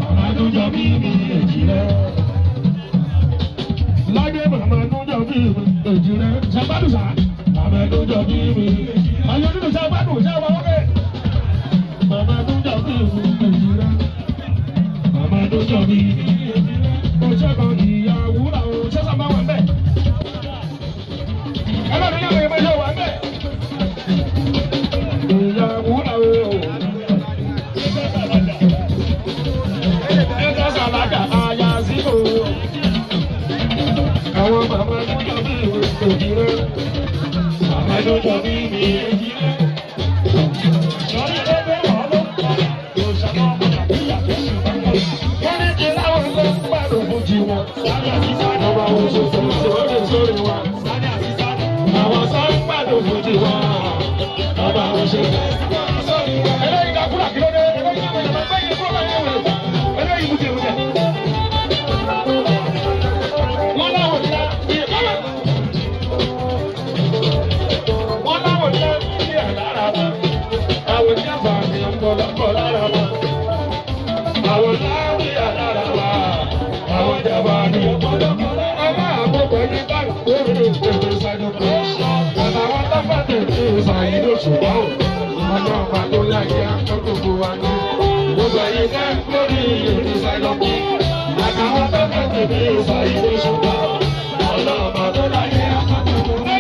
Màmá tó jọ bí mi èjì rẹ̀. Láyé màmá tó jọ bí mi èjì rẹ̀. Ṣàgbádùn sá. Màmá tó jọ bí mi. Àyọ̀ nínú ṣàgbádùn ṣẹ́ wà wọ́pẹ́. Màmá tó jọ bí mi èjì rẹ̀. Màmá tó jọ bí mi èjì rẹ̀. Mo ṣẹ́gun ìyàwó làwọn ṣẹ́sà máa wà ń bẹ̀. Ẹlọ́dún yàrá ìbọn yóò wà ń bẹ̀. Ìyàwó làwọn. Ẹ̀ka sàlágà àyà síbò. Àwọn màmá tó jọ bí mi èjì rẹ̀. Màmá tó jọ bí mi èjì rẹ̀. Wọ́n ní kí láwọn ló ń gbàdùn fún tiwọn. Àwọn àwọn òṣèlú sórí sórí wa. Àwọn sọ ń gbàdùn fún tiwọn. Àwọn àwọn òṣèlú. Eléyìí ká kúrò kí ló dé? Eléyìí kò yẹ kó yẹ kó lọ yẹ wẹ̀. Eléyìí mú tiẹ̀ mú tiẹ̀. Wọ́n láwọn ìlà ìyẹ̀kọ́lá. Wọ́n láwọn ìlà ìyẹ̀ lára wa. Àwọn ìjàmbá mi ń bọ̀ lọ́kọ̀ lára wa. Àwọn láwọn ìyà lára wa. Àwọn ìjàmbá mi ń bọ̀ lọ́kọ̀ lára wa. Ọba àgbọ̀gbọ̀ ní báyìí lórí ìpèsè ìsàdùnkù. Bàbá wọn lọ́pàá tètè ìsàyè lóṣùwọ̀n. Ọjọ́ ọba tó láyé akọ́kọ́ wa ní. Gbogbo ẹ̀yin fẹ́ lórí ìpèsè ìsàdùnkù. Àtàwọn tó fẹ́ tètè ìsàyè lóṣùwọ̀n. Ọjọ́ ọba tó láyé akọ́kọ́ wa ní.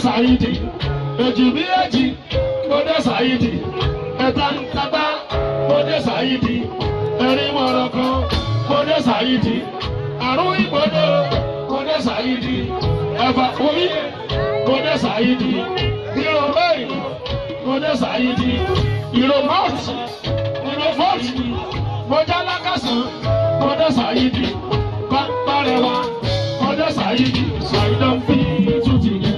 Sáyidì, èjì bí èjì, mo dé Sáyidì, ẹ̀ta ń tagbá, mo dé Sáyidì, ẹ̀rín mọ̀rọ̀ kan, mo dé Sáyidì, àrùn ìgbòdo, mo dé Sáyidì, ẹ̀fà orí, mo dé Sáyidì, ìrò mẹ́rin, mo dé Sáyidì, ìrò mọ́ọ̀tì, ìrò fọ́ọ̀tì, mo já lákàsán, mo dé Sáyidì, pàrẹwà, mo dé Sáyidì, Sáyidán fi tútì ní.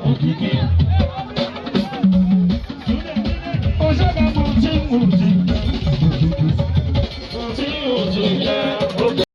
Òkìkí